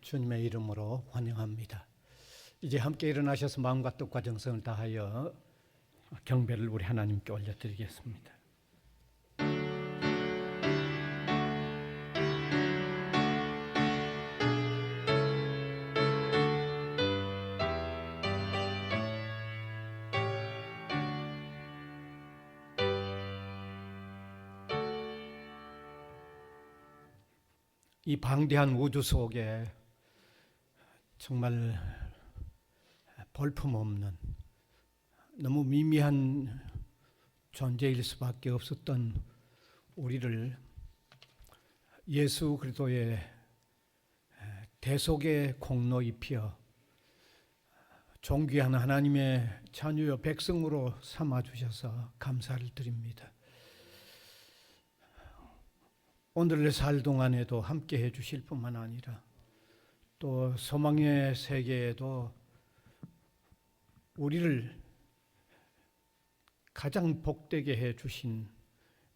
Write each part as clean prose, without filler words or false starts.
주님의 이름으로 환영합니다. 이제 함께 일어나셔서 마음과 뜻과 정성을 다하여 경배를 우리 하나님께 올려드리겠습니다. 이 방대한 우주 속에 정말 볼품없는 너무 미미한 존재일 수밖에 없었던 우리를 예수 그리스도의 대속의 공로 입혀 존귀한 하나님의 자녀요 백성으로 삼아주셔서 감사를 드립니다. 오늘을 살 동안에도 함께 해주실 뿐만 아니라 또 소망의 세계에도 우리를 가장 복되게 해주신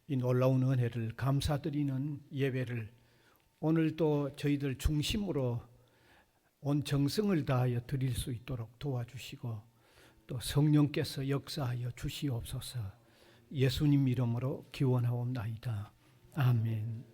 이 놀라운 은혜를 감사드리는 예배를 오늘도 저희들 중심으로 온 정성을 다하여 드릴 수 있도록 도와주시고 또 성령께서 역사하여 주시옵소서. 예수님 이름으로 기원하옵나이다. 아멘.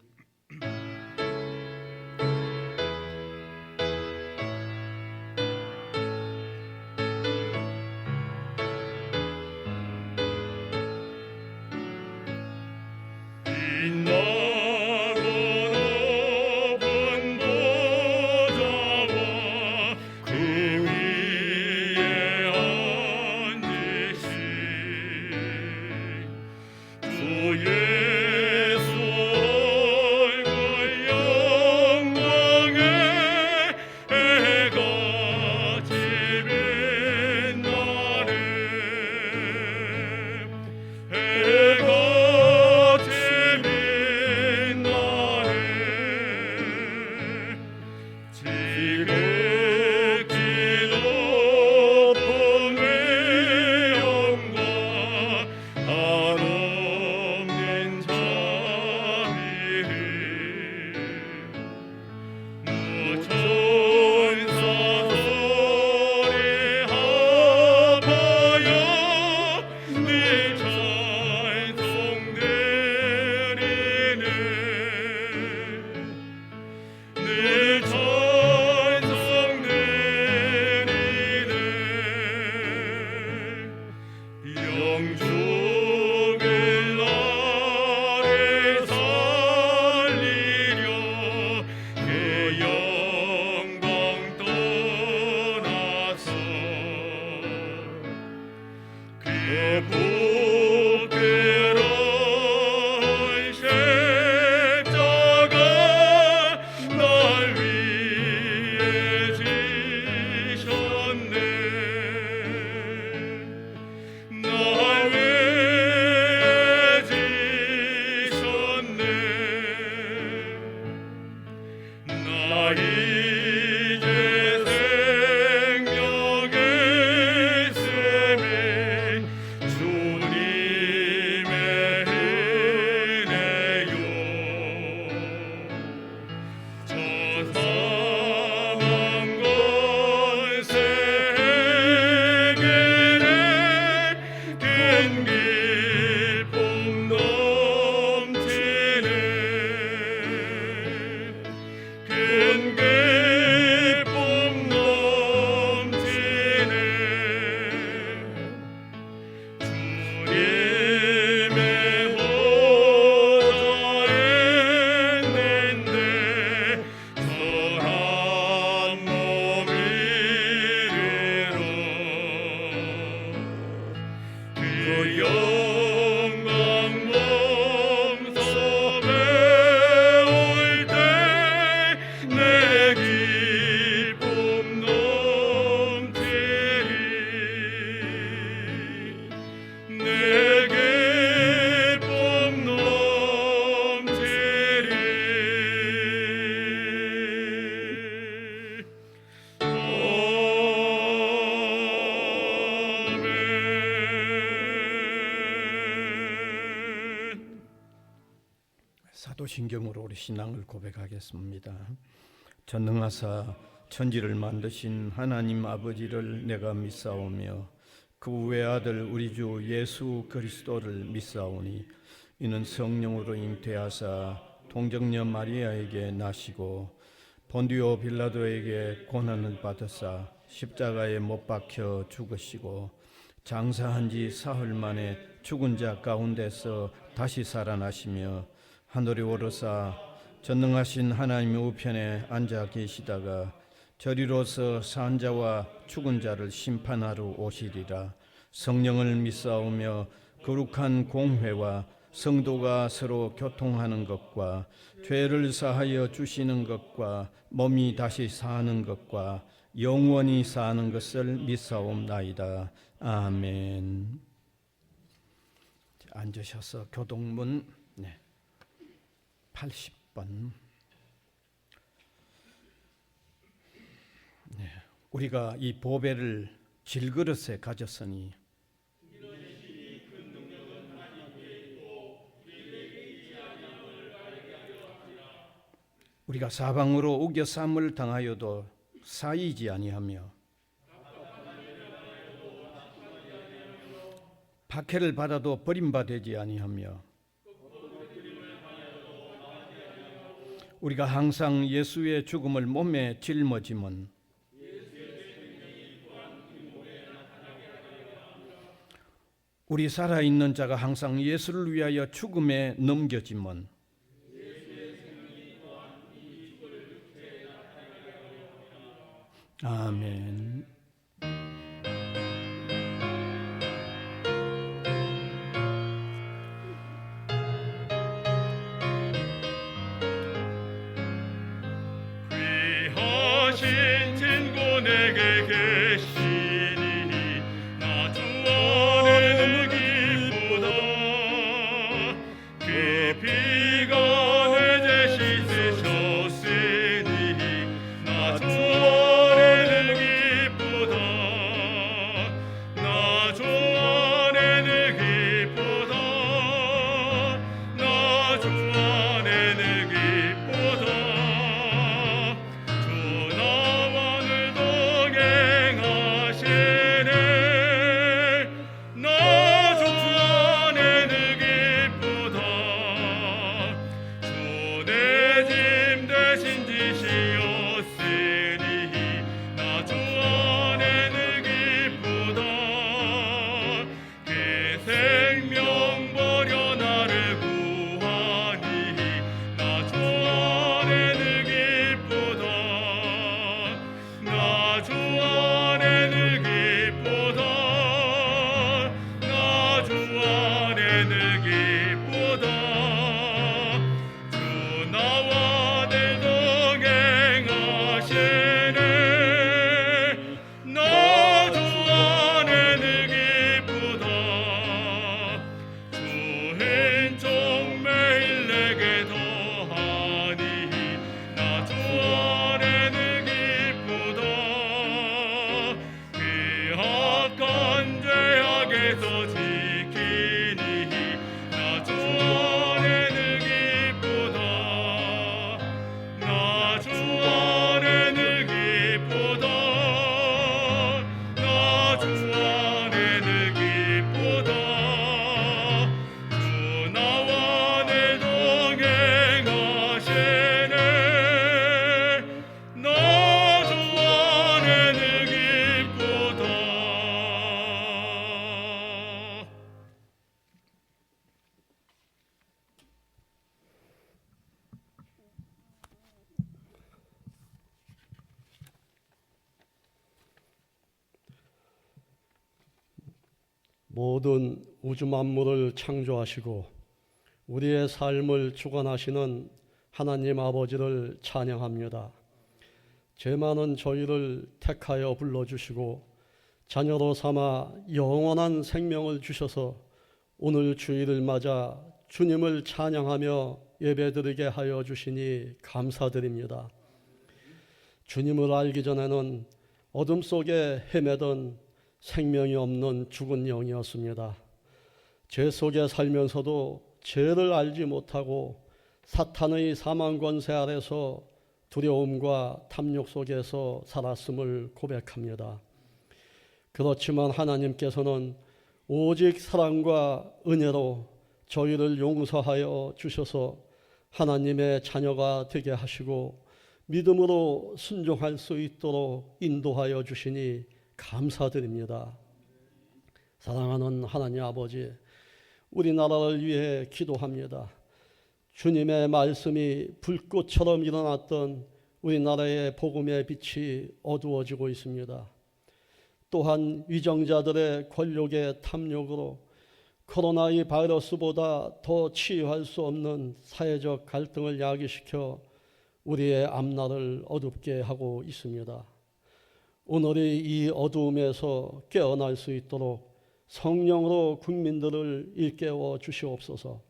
사도신경으로 우리 신앙을 고백하겠습니다. 전능하사 천지를 만드신 하나님 아버지를 내가 믿사오며 그 외아들 우리 주 예수 그리스도를 믿사오니 이는 성령으로 잉태하사 동정녀 마리아에게 나시고 본디오 빌라도에게 고난을 받으사 십자가에 못 박혀 죽으시고 장사한 지 사흘 만에 죽은 자 가운데서 다시 살아나시며 하늘에 오르사 전능하신 하나님의 우편에 앉아 계시다가 저리로서 산 자와 죽은 자를 심판하러 오시리라. 성령을 믿사오며 거룩한 공회와 성도가 서로 교통하는 것과 죄를 사하여 주시는 것과 몸이 다시 사는 것과 영원히 사는 것을 믿사옵나이다. 아멘. 앉으셔서 교동문 80번. 우리가 이 보배를 질그릇에 가졌으니 우리가 사방으로 우겨 쌈을 당하여도 사이지 아니하며 박해를 받아도 버림받지 아니하며 우리가 항상 예수의 죽음을 몸에 짊어짐은 우리 살아있는 자가 항상 예수를 위하여 죽음에 넘겨짐은 아멘. 귀하신 친구 내게 계시니 나 주 안에는 기쁘다. 깊이가 내 죄 씻으셨으니 나 주 안에는 기쁘다. 나 주 안에는 기쁘다. 나 주 안에는 기쁘다. 주 나와 늘 동행하시네. 나 주 안에는 기쁘다. 주 내 짐 대신 지시었으니 나 주 안에는 기쁘다. 그 생명 버려 나를 구하니 나 주 안에는 기쁘다. 나 주 안에는 기쁘다. 나 주 안에는 기쁘다. 주 나와 늘 동행하시네. 나 주 안에는 기쁘다. 주 은총 매일 내게 더하니 나 주 안에는 기쁘다. 그 악한 죄악에서 지키니 나 주 안에는 기쁘다. 나 주 안에는 기쁘다. 나 주 안에는 기쁘다. 주 나와 늘 동행하시네. 나 주 안에는 기쁘다. 모든 우주 만물을 창조하시고 우리의 삶을 주관하시는 하나님 아버지를 찬양합니다. 죄 많은 저희를 택하여 불러주시고 자녀로 삼아 영원한 생명을 주셔서 오늘 주일을 맞아 주님을 찬양하며 예배드리게 하여 주시니 감사드립니다. 주님을 알기 전에는 어둠 속에 헤매던 생명이 없는 죽은 영이었습니다. 죄 속에 살면서도 죄를 알지 못하고 사탄의 사망 권세 아래서 두려움과 탐욕 속에서 살았음을 고백합니다. 그렇지만 하나님께서는 오직 사랑과 은혜로 저희를 용서하여 주셔서 하나님의 자녀가 되게 하시고 믿음으로 순종할 수 있도록 인도하여 주시니 감사드립니다. 사랑하는 하나님 아버지, 우리나라를 위해 기도합니다. 주님의 말씀이 불꽃처럼 일어났던 우리나라의 복음의 빛이 어두워지고 있습니다. 또한 위정자들의 권력의 탐욕으로 코로나 이 바이러스보다 더 치유할 수 없는 사회적 갈등을 야기시켜 우리의 앞날을 어둡게 하고 있습니다. 오늘이 이 어두움에서 깨어날 수 있도록 성령으로 국민들을 일깨워 주시옵소서.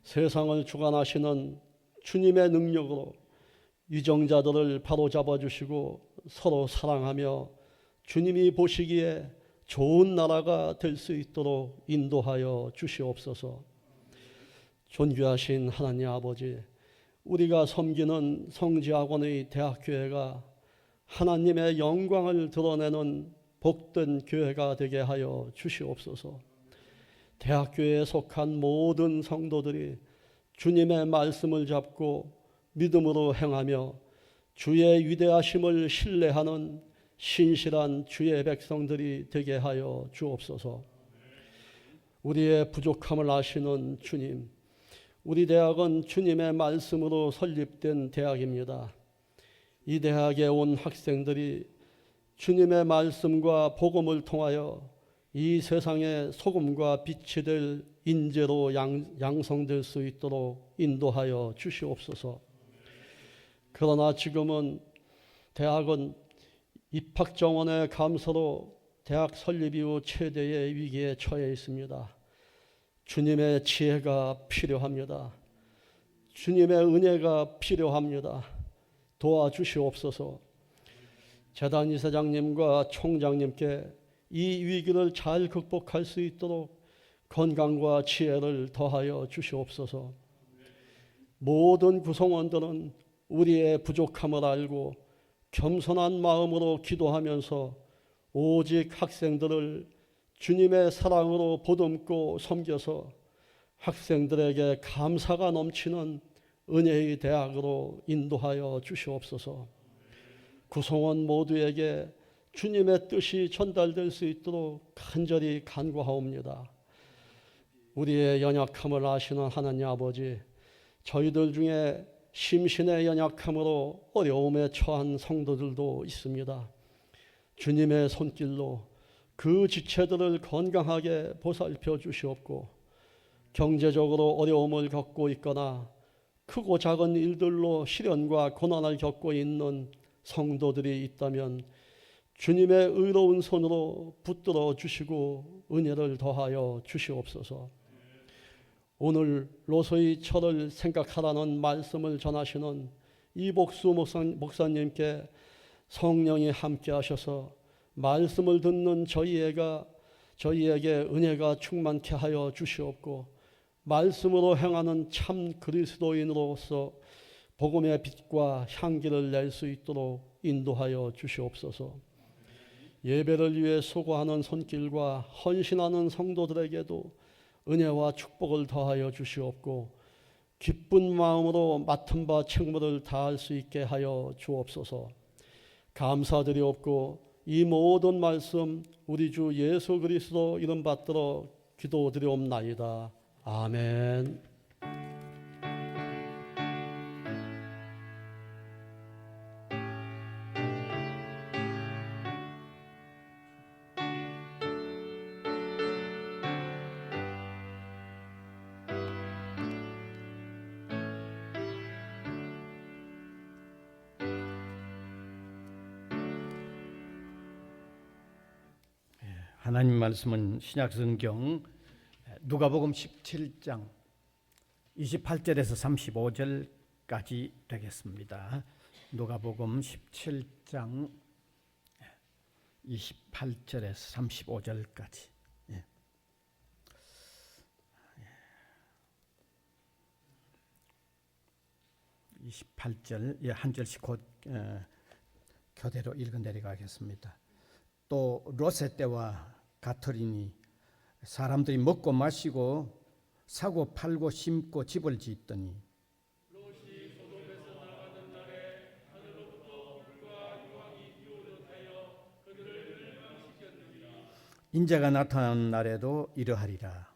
세상을 주관하시는 주님의 능력으로 위정자들을 바로잡아 주시고 서로 사랑하며 주님이 보시기에 좋은 나라가 될 수 있도록 인도하여 주시옵소서. 존귀하신 하나님 아버지, 우리가 섬기는 성지학원의 대학교회가 하나님의 영광을 드러내는 복된 교회가 되게 하여 주시옵소서. 대학교회에 속한 모든 성도들이 주님의 말씀을 잡고 믿음으로 행하며 주의 위대하심을 신뢰하는 신실한 주의 백성들이 되게 하여 주옵소서. 우리의 부족함을 아시는 주님, 우리 대학은 주님의 말씀으로 설립된 대학입니다. 이 대학에 온 학생들이 주님의 말씀과 복음을 통하여 이 세상의 소금과 빛이 될 인재로 양성될 수 있도록 인도하여 주시옵소서. 그러나 지금은 대학은 입학 정원의 감소로 대학 설립 이후 최대의 위기에 처해 있습니다. 주님의 지혜가 필요합니다. 주님의 은혜가 필요합니다. 도와주시옵소서. 재단 이사장님과 총장님께 이 위기를 잘 극복할 수 있도록 건강과 지혜를 더하여 주시옵소서. 모든 구성원들은 우리의 부족함을 알고 겸손한 마음으로 기도하면서 오직 학생들을 주님의 사랑으로 보듬고 섬겨서 학생들에게 감사가 넘치는 은혜의 대학으로 인도하여 주시옵소서. 구성원 모두에게 주님의 뜻이 전달될 수 있도록 간절히 간구하옵니다. 우리의 연약함을 아시는 하나님 아버지, 저희들 중에 심신의 연약함으로 어려움에 처한 성도들도 있습니다. 주님의 손길로 그 지체들을 건강하게 보살펴 주시옵고, 경제적으로 어려움을 겪고 있거나 크고 작은 일들로 시련과 고난을 겪고 있는 성도들이 있다면 주님의 의로운 손으로 붙들어 주시고 은혜를 더하여 주시옵소서. 오늘 로서의 철을 생각하라는 말씀을 전하시는 이복수 목사님께 성령이 함께 하셔서 말씀을 듣는 저희에게 은혜가 충만케 하여 주시옵고, 말씀으로 행하는 참 그리스도인으로서 복음의 빛과 향기를 낼 수 있도록 인도하여 주시옵소서. 예배를 위해 수고하는 손길과 헌신하는 성도들에게도 은혜와 축복을 더하여 주시옵고, 기쁜 마음으로 맡은 바 책무를 다할 수 있게 하여 주옵소서. 감사드리옵고 이 모든 말씀 우리 주 예수 그리스도 이름 받들어 기도드리옵나이다. 아멘. 하나님 말씀은 신약성경 누가복음 17장 28절에서 35절까지 되겠습니다. 누가복음 17장 28절에서 35절까지. 28절 한 절씩 곧 교대로 읽어 내려가겠습니다. 또 롯의 때와 같으리니 사람들이 먹고 마시고 사고 팔고 심고 집을 짓더니 인자가 나타난 날에도 이러하리라.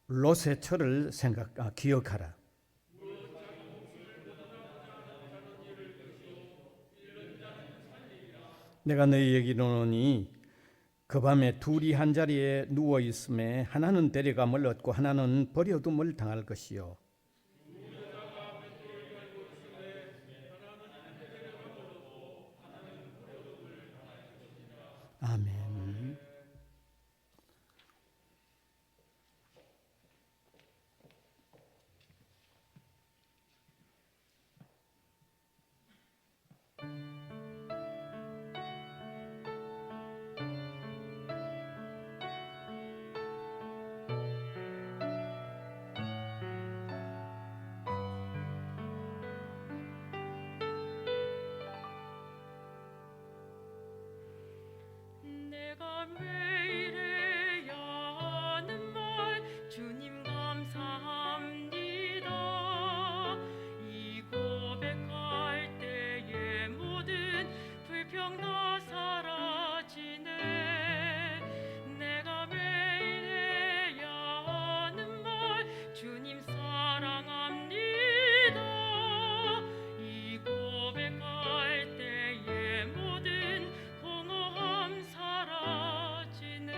롯의 철을 기억하라. 내가 너희에게 이르노니 그 밤에 둘이 한 자리에 누워 있음에 하나는 데려감을 얻고 하나는 버려둠을 당할 것이요. 아멘. 내가 왜 이래야 하는 말 주님 감사합니다. 이 고백할 때의 모든 불평 다 사라지네. 내가 왜 이래야 하는 말 주님 사랑합니다. 이 고백할 때의 모든 공허함 사라지네.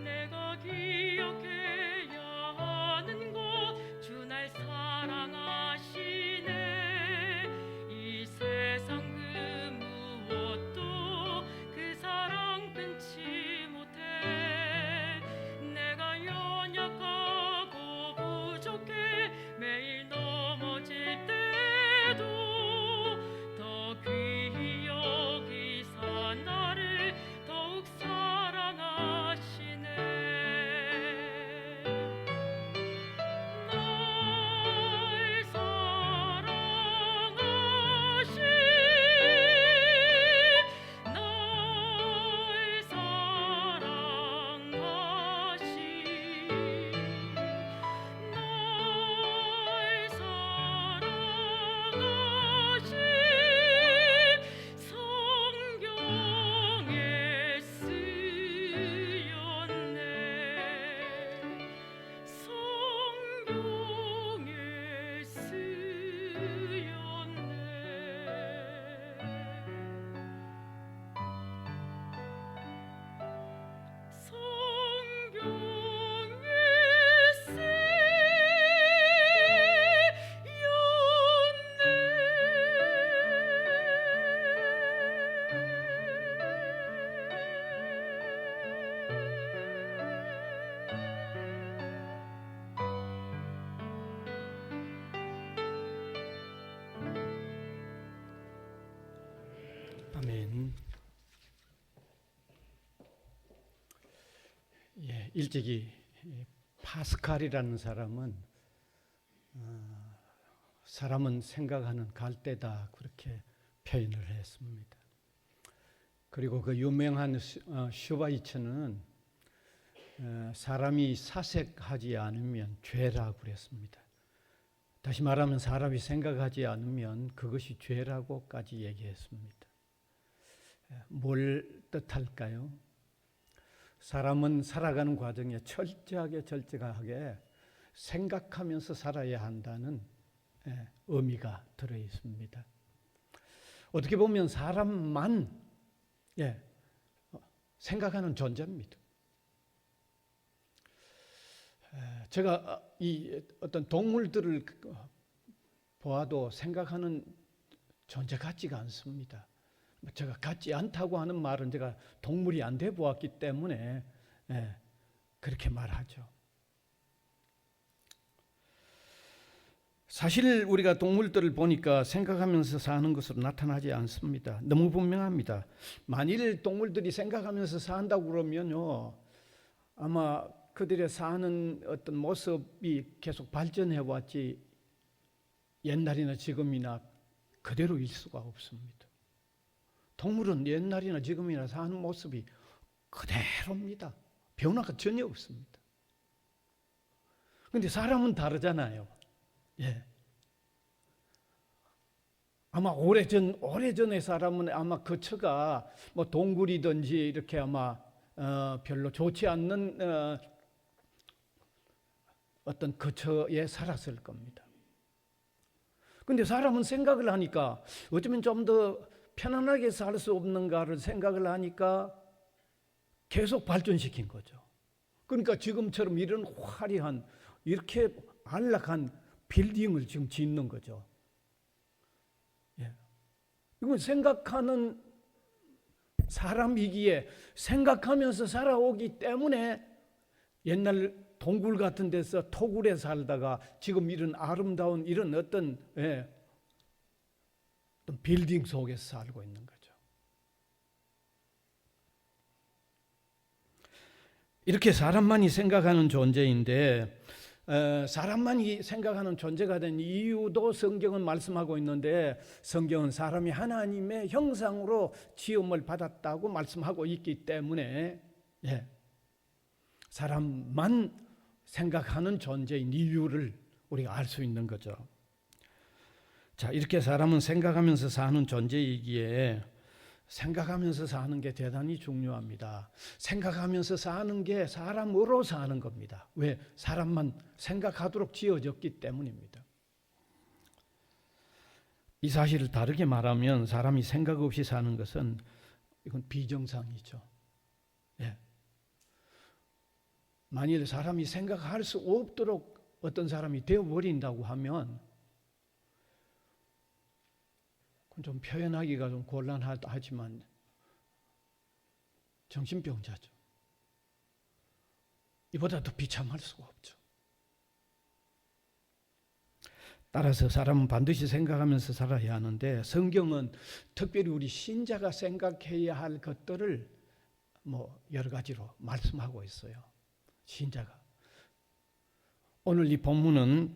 내가 기억해야 하는 것 주 날 사랑하시네. 이 세상 그 무엇도 그 사랑 끊지 못해. 내가 연약하고 부족해 매일 넘어질 때도 더 귀히 여기사 나를 더욱 사랑하시네. 날 사랑하신 날 사랑하신 성경에 쓰였네. 성경에 쓰였네. 성경에 아멘. 일찍이 파스칼이라는 사람은 사람은 생각하는 갈대다 그렇게 표현을 했습니다. 그리고 그 유명한 슈바이처는 사람이 사색하지 않으면 죄라고 그랬습니다. 다시 말하면 사람이 생각하지 않으면 그것이 죄라고까지 얘기했습니다. 뭘 뜻할까요? 사람은 살아가는 과정에 철저하게 생각하면서 살아야 한다는 의미가 들어 있습니다. 어떻게 보면 사람만 생각하는 존재입니다. 제가 이 어떤 동물들을 보아도 생각하는 존재 같지가 않습니다. 제가 같지 않다고 하는 말은 제가 동물이 안 돼 보았기 때문에 그렇게 말하죠. 사실 우리가 동물들을 보니까 생각하면서 사는 것으로 나타나지 않습니다. 너무 분명합니다. 만일 동물들이 생각하면서 산다고 그러면요, 아마 그들의 사는 어떤 모습이 계속 발전해 왔지 옛날이나 지금이나 그대로일 수가 없습니다. 동물은 옛날이나 지금이나 사는 모습이 그대로입니다. 변화가 전혀 없습니다. 그런데 사람은 다르잖아요. 아마 오래전의 사람은 아마 그 처가 뭐 동굴이든지 이렇게 아마 별로 좋지 않는 어떤 거처에 살았을 겁니다. 그런데 사람은 생각을 하니까 어쩌면 좀 더 편안하게 살 수 없는가를 생각을 하니까 계속 발전시킨 거죠. 그러니까 지금처럼 이런 화려한 이렇게 안락한 빌딩을 지금 짓는 거죠. 이건 생각하는 사람이기에 생각하면서 살아오기 때문에 옛날 동굴 같은 데서 토굴에 살다가 지금 이런 아름다운 이런 어떤 빌딩 속에서 살고 있는 거죠. 이렇게 사람만이 생각하는 존재인데 사람만이 생각하는 존재가 된 이유도 성경은 말씀하고 있는데 성경은 사람이 하나님의 형상으로 지음을 받았다고 말씀하고 있기 때문에 사람만 생각하는 존재인 이유를 우리가 알 수 있는 거죠. 자, 이렇게 사람은 생각하면서 사는 존재이기에 생각하면서 사는 게 대단히 중요합니다. 생각하면서 사는 게 사람으로 사는 겁니다. 왜? 사람만 생각하도록 지어졌기 때문입니다. 이 사실을 다르게 말하면 사람이 생각 없이 사는 것은 이건 비정상이죠. 만일 사람이 생각할 수 없도록 어떤 사람이 되어버린다고 하면 좀 표현하기가 좀 곤란하지만 정신병자죠. 이보다 더 비참할 수가 없죠. 따라서 사람은 반드시 생각하면서 살아야 하는데 성경은 특별히 우리 신자가 생각해야 할 것들을 여러 가지로 말씀하고 있어요. 신자가. 오늘 이 본문은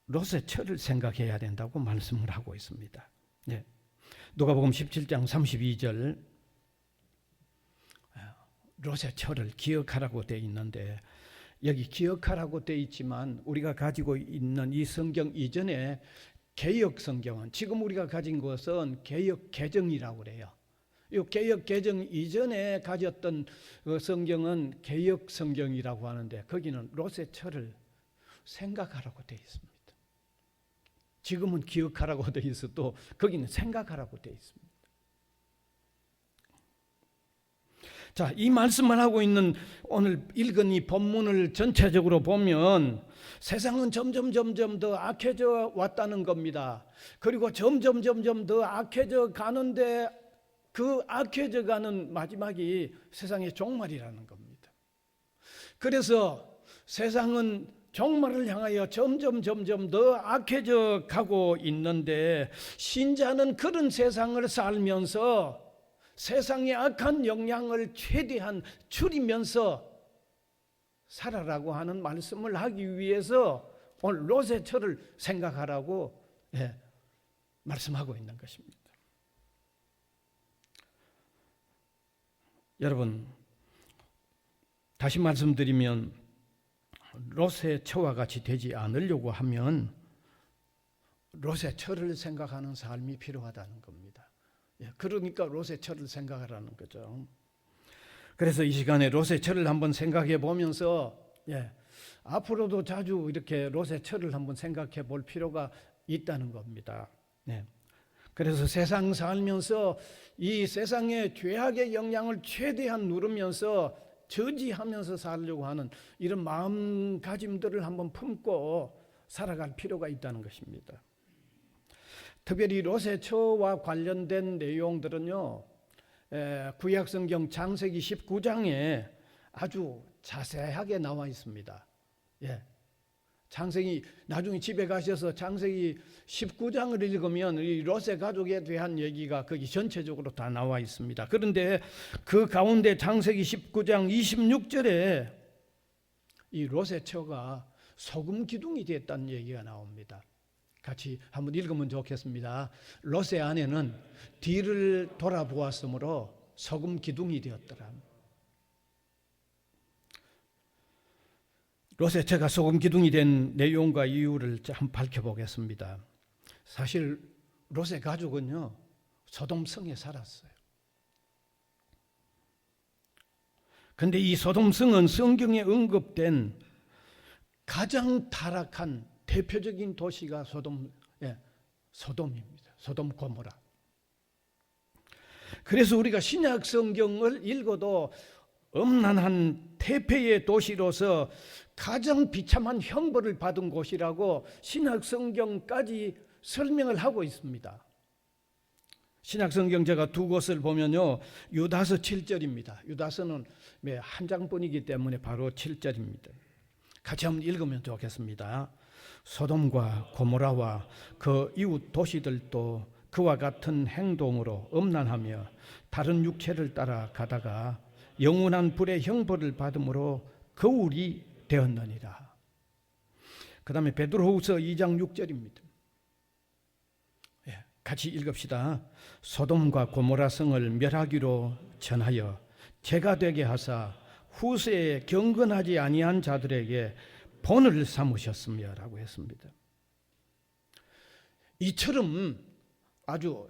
롯의 처를 생각해야 된다고 말씀을 하고 있습니다. 누가복음 17장 32절 롯의 처를 기억하라고 되어 있는데 여기 기억하라고 되어 있지만 우리가 가지고 있는 이 성경 이전에 개역 성경은 지금 우리가 가진 것은 개역 개정이라고 그래요. 이 개역 개정 이전에 가졌던 성경은 개역 성경이라고 하는데 거기는 롯의 처를 생각하라고 되어 있습니다. 지금은 기억하라고 되어 있어도 거기는 생각하라고 되어 있습니다. 자, 이 말씀을 하고 있는 오늘 읽은 이 본문을 전체적으로 보면 세상은 점점 더 악해져 왔다는 겁니다. 그리고 점점 더 악해져 가는데 그 악해져 가는 마지막이 세상의 종말이라는 겁니다. 그래서 세상은 종말을 향하여 점점 더 악해져 가고 있는데 신자는 그런 세상을 살면서 세상의 악한 영향을 최대한 줄이면서 살아라고 하는 말씀을 하기 위해서 오늘 롯의 처를 생각하라고 말씀하고 있는 것입니다. 여러분, 다시 말씀드리면 롯의 처와 같이 되지 않으려고 하면 롯의 처를 생각하는 삶이 필요하다는 겁니다. 그러니까 롯의 처를 생각하라는 거죠. 그래서 이 시간에 롯의 처를 한번 생각해 보면서 예, 앞으로도 자주 이렇게 롯의 철을 한번 생각해 볼 필요가 있다는 겁니다. 네. 그래서 세상 살면서 이 세상의 죄악의 영향을 최대한 누르면서 저지하면서 살려고 하는 이런 마음가짐들을 한번 품고 살아갈 필요가 있다는 것입니다. 특별히 롯의 처와 관련된 내용들은요, 구약성경 창세기 19장에 아주 자세하게 나와 있습니다. 예. 창세기 나중에 집에 가셔서 창세기 19장을 읽으면 이 롯의 가족에 대한 얘기가 거기 전체적으로 다 나와 있습니다. 그런데 그 가운데 창세기 19장 26절에 이 롯의 처가 소금 기둥이 됐다는 얘기가 나옵니다. 같이 한번 읽으면 좋겠습니다. 롯의 아내는 뒤를 돌아보았으므로 소금 기둥이 되었더라. 롯의 처가 소금 기둥이 된 내용과 이유를 한번 밝혀보겠습니다. 사실 롯의 가족은요, 소돔성에 살았어요. 그런데 이 소돔성은 성경에 언급된 가장 타락한 대표적인 도시가 소돔입니다. 소돔 고모라. 그래서 우리가 신약 성경을 읽어도 음란한 태폐의 도시로서 가장 비참한 형벌을 받은 곳이라고 신약 성경까지 설명을 하고 있습니다. 신약 성경 제가 두 곳을 보면요, 유다서 7절입니다. 유다서는 한 장뿐이기 때문에 바로 7절입니다. 같이 한번 읽으면 좋겠습니다. 소돔과 고모라와 그 이웃 도시들도 그와 같은 행동으로 음란하며 다른 육체를 따라 가다가 영원한 불의 형벌을 받음으로 거울이 되었느니라. 그 다음에 베드로후서 2장 6절입니다. 같이 읽읍시다. 소돔과 고모라 성을 멸하기로 전하여 죄가 되게 하사 후세에 경건하지 아니한 자들에게 본을 삼으셨으며 라고 했습니다. 이처럼 아주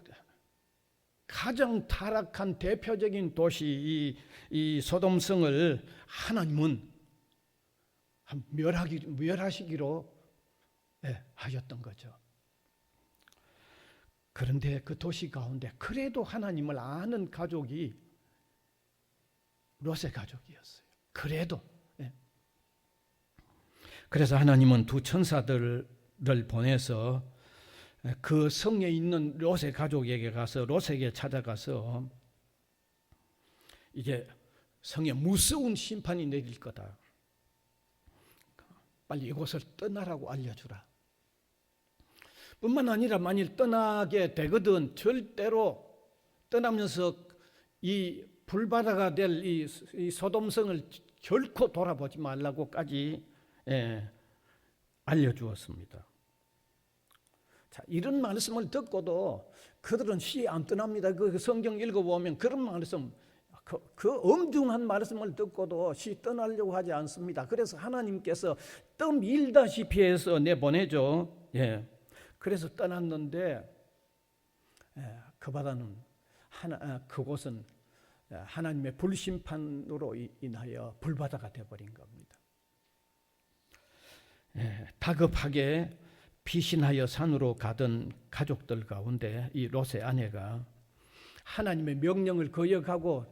가장 타락한 대표적인 도시 이 소돔성을 하나님은 멸하시기로 하셨던 거죠. 그런데 그 도시 가운데 그래도 하나님을 아는 가족이 롯의 가족이었어요. 그래도. 그래서 하나님은 두 천사들을 보내서 그 성에 있는 롯의 가족에게 가서 롯에게 찾아가서 이제 성에 무서운 심판이 내릴 거다. 빨리 이곳을 떠나라고 알려주라. 뿐만 아니라 만일 떠나게 되거든 절대로 떠나면서 이 불바다가 될 이 소돔성을 결코 돌아보지 말라고까지 알려주었습니다. 자, 이런 말씀을 듣고도 그들은 시에 안 떠납니다. 그 성경 읽어보면 그런 말씀, 그 엄중한 말씀을 듣고도 시 떠나려고 하지 않습니다. 그래서 하나님께서 떠밀다시피 해서 내보내죠. 그래서 떠났는데 그 바다는 그곳은 하나님의 불심판으로 인하여 불바다가 되어버린 겁니다. 다급하게 피신하여 산으로 가던 가족들 가운데 이 롯의 아내가 하나님의 명령을 거역하고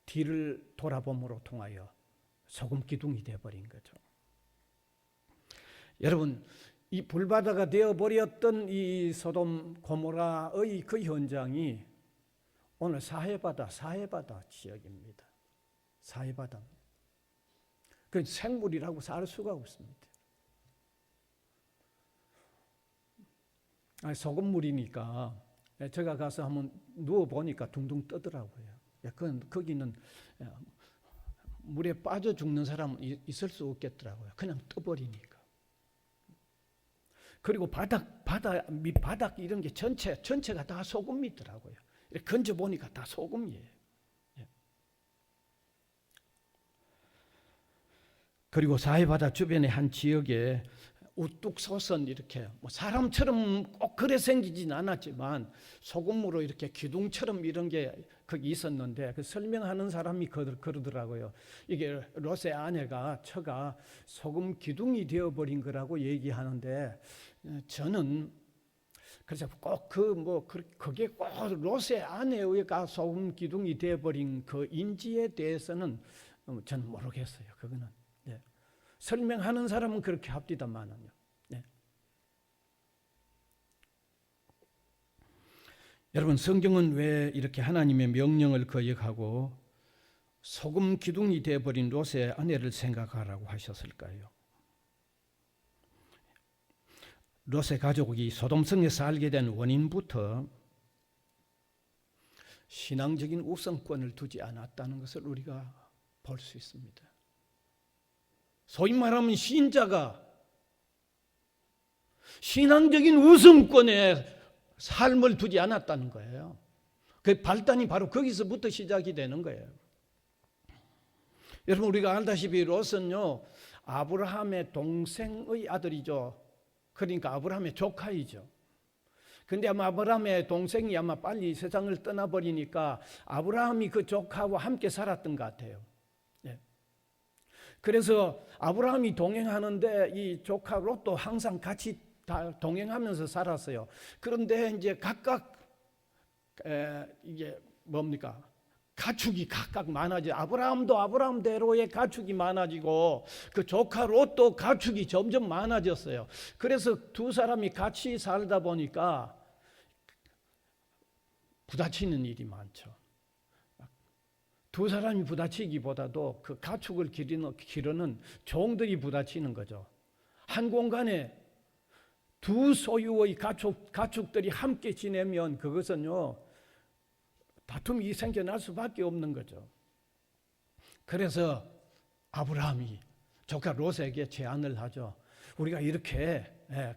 뒤를 돌아봄으로 통하여 소금 기둥이 되어버린 거죠. 여러분, 이 불바다가 되어버렸던 이 소돔 고모라의 그 현장이 오늘 사해바다 지역입니다. 사해바다. 그 생물이라고 살 수가 없습니다. 소금물이니까 제가 가서 한번 누워보니까 둥둥 뜨더라고요. 거기는 물에 빠져 죽는 사람은 있을 수 없겠더라고요. 그냥 떠버리니까. 그리고 밑바닥 이런 게 전체가 다 소금이더라고요. 건져 보니까 다 소금이에요. 그리고 사해바다 주변의 한 지역에 우뚝 솟은 이렇게 뭐 사람처럼 꼭 그래 생기진 않았지만 소금으로 이렇게 기둥처럼 이런 게 거기 있었는데 그 설명하는 사람이 그러더라고요. 이게 롯의 아내가 처가 소금 기둥이 되어버린 거라고 얘기하는데 저는 그래서 꼭 그게 꼭 롯의 아내가 소금 기둥이 되어버린 그 인지에 대해서는 저는 모르겠어요. 그거는. 설명하는 사람은 그렇게 합디다만은요. 네. 여러분 성경은 왜 이렇게 하나님의 명령을 거역하고 소금 기둥이 되어버린 롯의 아내를 생각하라고 하셨을까요? 롯의 가족이 소돔성에 살게 된 원인부터 신앙적인 우선권을 두지 않았다는 것을 우리가 볼 수 있습니다. 소위 말하면 신자가 신앙적인 우선권에 삶을 두지 않았다는 거예요. 그 발단이 바로 거기서부터 시작이 되는 거예요. 여러분 우리가 알다시피 롯은요 아브라함의 동생의 아들이죠. 그러니까 아브라함의 조카이죠. 근데 아마 아브라함의 동생이 아마 빨리 세상을 떠나버리니까 아브라함이 그 조카와 함께 살았던 것 같아요. 그래서 아브라함이 동행하는데 이 조카 롯도 항상 같이 다 동행하면서 살았어요. 그런데 이제 각각 이게 뭡니까? 가축이 각각 많아져. 아브라함도 아브라함대로의 가축이 많아지고 그 조카 롯도 가축이 점점 많아졌어요. 그래서 두 사람이 같이 살다 보니까 부딪히는 일이 많죠. 두 사람이 부딪히기보다도 그 가축을 기르는 종들이 부딪히는 거죠. 한 공간에 두 소유의 가축들이 함께 지내면 그것은요 다툼이 생겨날 수밖에 없는 거죠. 그래서 아브라함이 조카 롯에게 제안을 하죠. 우리가 이렇게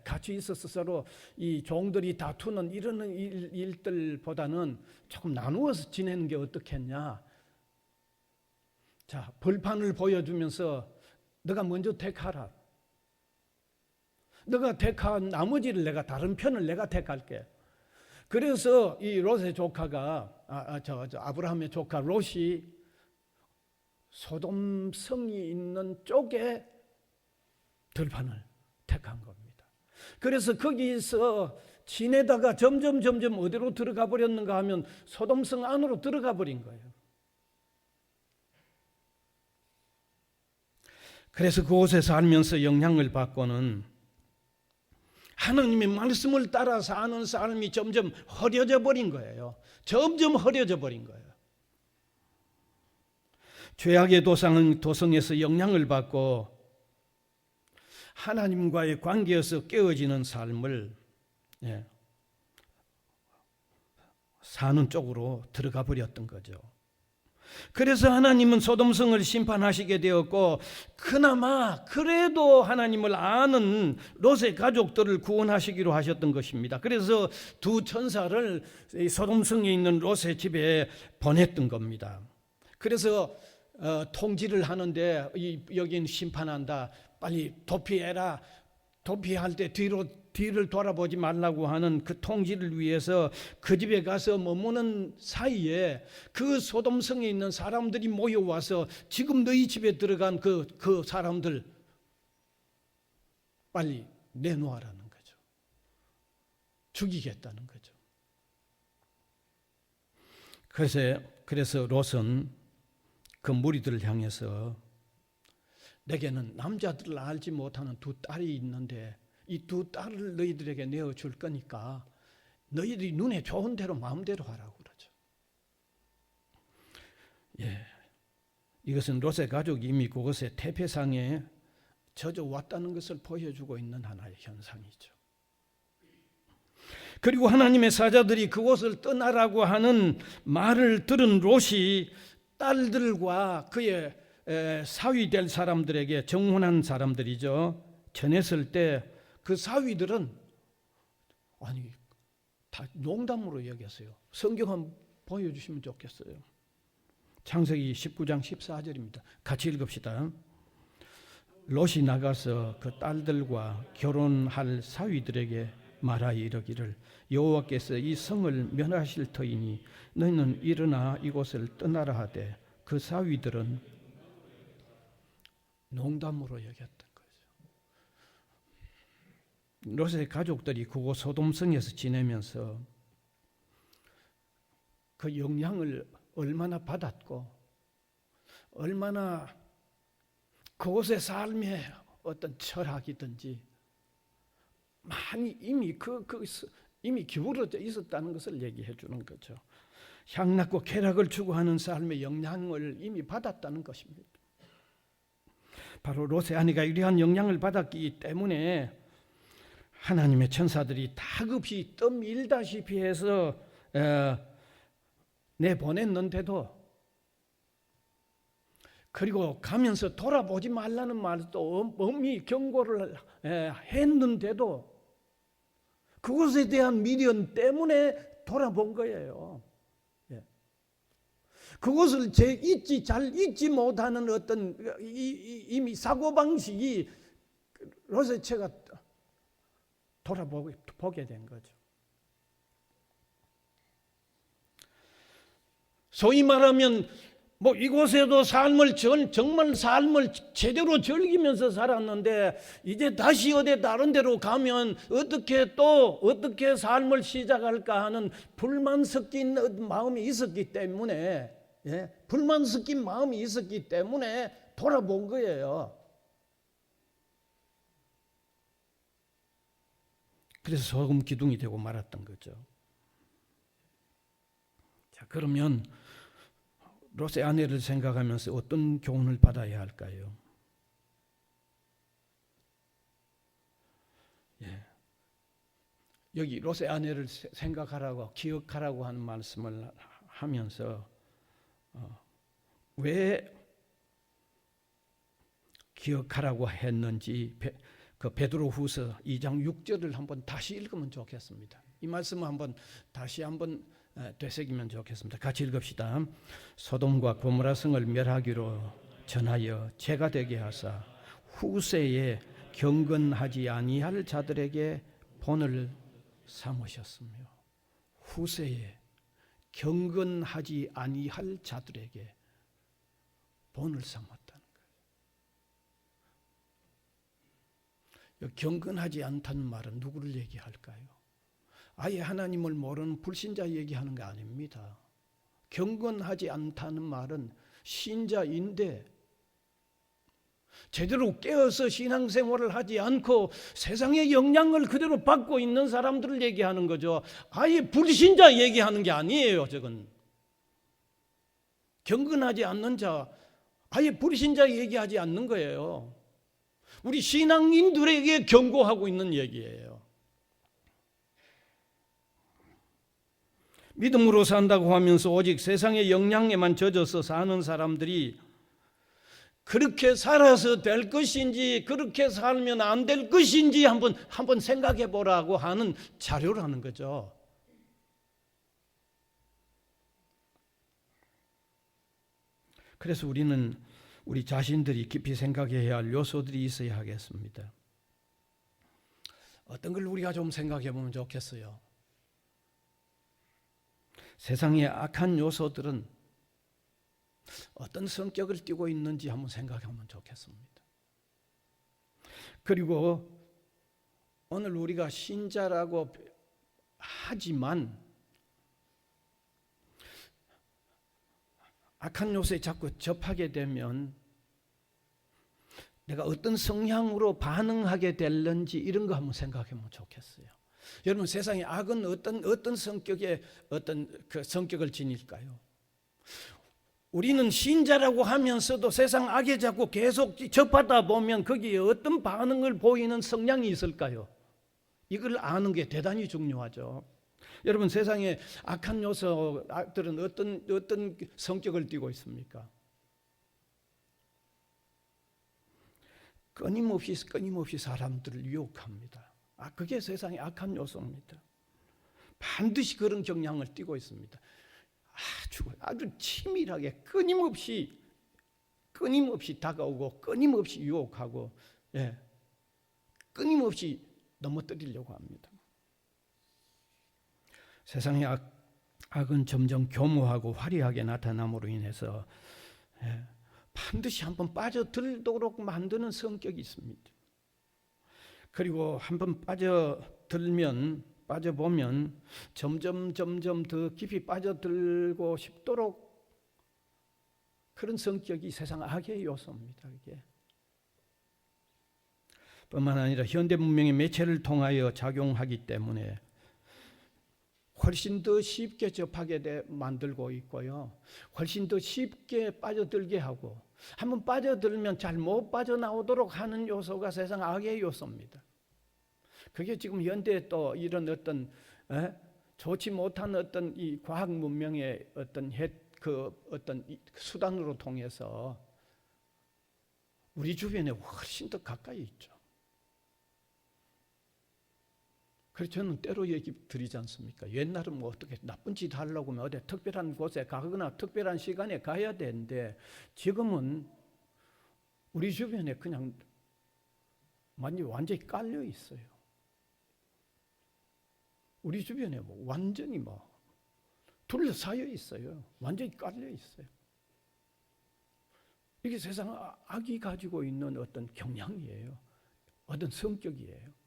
같이 있어서 서로 이 종들이 다투는 이런 일들보다는 조금 나누어서 지내는 게 어떻겠냐. 자, 벌판을 보여주면서 너가 먼저 택하라. 너가 택한 나머지를 내가 다른 편을 내가 택할게. 그래서 이 롯의 조카가 아브라함의 조카 롯이 소돔성이 있는 쪽에 들판을 택한 겁니다. 그래서 거기서 지내다가 점점 어디로 들어가 버렸는가 하면 소돔성 안으로 들어가 버린 거예요. 그래서 그곳에 살면서 영향을 받고는 하나님의 말씀을 따라 사는 삶이 점점 흐려져 버린 거예요. 점점 흐려져 버린 거예요. 죄악의 도성에서 영향을 받고 하나님과의 관계에서 깨어지는 삶을 사는 쪽으로 들어가 버렸던 거죠. 그래서 하나님은 소돔성을 심판하시게 되었고 그나마 그래도 하나님을 아는 롯의 가족들을 구원하시기로 하셨던 것입니다. 그래서 두 천사를 소돔성에 있는 롯의 집에 보냈던 겁니다. 그래서 통지를 하는데 여기는 심판한다. 빨리 도피해라. 도피할 때 뒤를 돌아보지 말라고 하는 그 통지를 위해서 그 집에 가서 머무는 사이에 그 소돔성에 있는 사람들이 모여와서 지금 너희 집에 들어간 그 사람들 빨리 내놓으라는 거죠. 죽이겠다는 거죠. 그래서 롯은 그 무리들을 향해서 내게는 남자들을 알지 못하는 두 딸이 있는데 이 두 딸을 너희들에게 내어줄 거니까 너희들이 눈에 좋은 대로 마음대로 하라고 그러죠. 이것은 롯의 가족이 이미 그것의 태페상에 젖어왔다는 것을 보여주고 있는 하나의 현상이죠. 그리고 하나님의 사자들이 그곳을 떠나라고 하는 말을 들은 롯이 딸들과 그의 사위 될 사람들에게 정혼한 사람들이죠. 전했을 때 그 사위들은 다 농담으로 여겼어요. 성경 한번 보여주시면 좋겠어요. 창세기 19장 14절입니다. 같이 읽읍시다. 롯이 나가서 그 딸들과 결혼할 사위들에게 말하여 이르기를 여호와께서 이 성을 멸하실 터이니 너희는 일어나 이곳을 떠나라 하되 그 사위들은 농담으로 여겼던 거죠. 롯의 가족들이 그곳 소돔성에서 지내면서 그 영향을 얼마나 받았고 얼마나 그곳의 삶의 어떤 철학이든지 많이 이미 기울어져 있었다는 것을 얘기해 주는 거죠. 향락과 쾌락을 추구하는 삶의 영향을 이미 받았다는 것입니다. 바로 롯의 아내가 이러한 영향을 받았기 때문에 하나님의 천사들이 다급히 떠밀다시피 해서 내보냈는데도, 그리고 가면서 돌아보지 말라는 말도 엄히 경고를 했는데도 그것에 대한 미련 때문에 돌아본 거예요. 그것을 잘 잊지 못하는 어떤 이미 사고방식이 롯의 채가 돌아보게 된 거죠. 소위 말하면 이곳에도 정말 삶을 제대로 즐기면서 살았는데 이제 다시 어디 다른 데로 가면 어떻게 삶을 시작할까 하는 불만 섞인 마음이 있었기 때문에 돌아본 거예요. 그래서 소금 기둥이 되고 말았던 거죠. 자, 그러면 롯의 아내를 생각하면서 어떤 교훈을 받아야 할까요? 여기 롯의 아내를 생각하라고, 기억하라고 하는 말씀을 하면서 왜 기억하라고 했는지 그 베드로후서 2장 6절을 한번 다시 읽으면 좋겠습니다. 이 말씀을 다시 한번 되새기면 좋겠습니다. 같이 읽읍시다. 소돔과 고모라 성을 멸하기로 전하여 죄가 되게 하사 후세에 경건하지 아니할 자들에게 본을 삼으셨으며, 후세에 경건하지 아니할 자들에게 본을 삼았다는 거예요. 경건하지 않다는 말은 누구를 얘기할까요? 아예 하나님을 모르는 불신자 얘기하는 거 아닙니다. 경건하지 않다는 말은 신자인데 제대로 깨어서 신앙생활을 하지 않고 세상의 영향을 그대로 받고 있는 사람들을 얘기하는 거죠. 아예 불신자 얘기하는 게 아니에요. 저건 경건하지 않는 자, 아예 불신자 얘기하지 않는 거예요. 우리 신앙인들에게 경고하고 있는 얘기예요. 믿음으로 산다고 하면서 오직 세상의 영향에만 젖어서 사는 사람들이 그렇게 살아서 될 것인지 그렇게 살면 안 될 것인지 한번 생각해 보라고 하는 자료라는 거죠. 그래서 우리는 우리 자신들이 깊이 생각해야 할 요소들이 있어야 하겠습니다. 어떤 걸 우리가 좀 생각해 보면 좋겠어요. 세상의 악한 요소들은 어떤 성격을 띠고 있는지 한번 생각하면 좋겠습니다. 그리고 오늘 우리가 신자라고 하지만 악한 요소에 자꾸 접하게 되면 내가 어떤 성향으로 반응하게 될는지 이런 거 한번 생각하면 좋겠어요. 여러분, 세상의 악은 어떤 성격의 그 성격을 지닐까요? 우리는 신자라고 하면서도 세상 악에 자꾸 계속 접하다 보면 거기에 어떤 반응을 보이는 성향이 있을까요? 이걸 아는 게 대단히 중요하죠. 여러분, 세상에 악한 요소들은 어떤 성격을 띠고 있습니까? 끊임없이 사람들을 유혹합니다. 그게 세상의 악한 요소입니다. 반드시 그런 경향을 띠고 있습니다. 아주 치밀하게 끊임없이 끊임없이 다가오고 끊임없이 유혹하고 끊임없이 넘어뜨리려고 합니다. 세상의 악은 점점 교모하고 화려하게 나타남으로 인해서 반드시 한번 빠져들도록 만드는 성격이 있습니다. 그리고 한번 빠져보면 점점 더 깊이 빠져들고 싶도록 그런 성격이 세상 악의 요소입니다. 이게 뿐만 아니라 현대 문명의 매체를 통하여 작용하기 때문에 훨씬 더 쉽게 접하게 만들고 있고요. 훨씬 더 쉽게 빠져들게 하고 한번 빠져들면 잘 못 빠져나오도록 하는 요소가 세상 악의 요소입니다. 그게 지금 현대에 또 이런 어떤 좋지 못한 어떤 이 과학 문명의 어떤 어떤 수단으로 통해서 우리 주변에 훨씬 더 가까이 있죠. 그래서 저는 때로 얘기 드리지 않습니까? 옛날은 뭐 어떻게 나쁜 짓 하려고 하면 어디 특별한 곳에 가거나 특별한 시간에 가야 되는데 지금은 우리 주변에 그냥 완전히 깔려 있어요. 우리 주변에 뭐 완전히 둘러싸여 있어요. 완전히 깔려 있어요. 이게 세상 악이 가지고 있는 어떤 경향이에요. 어떤 성격이에요.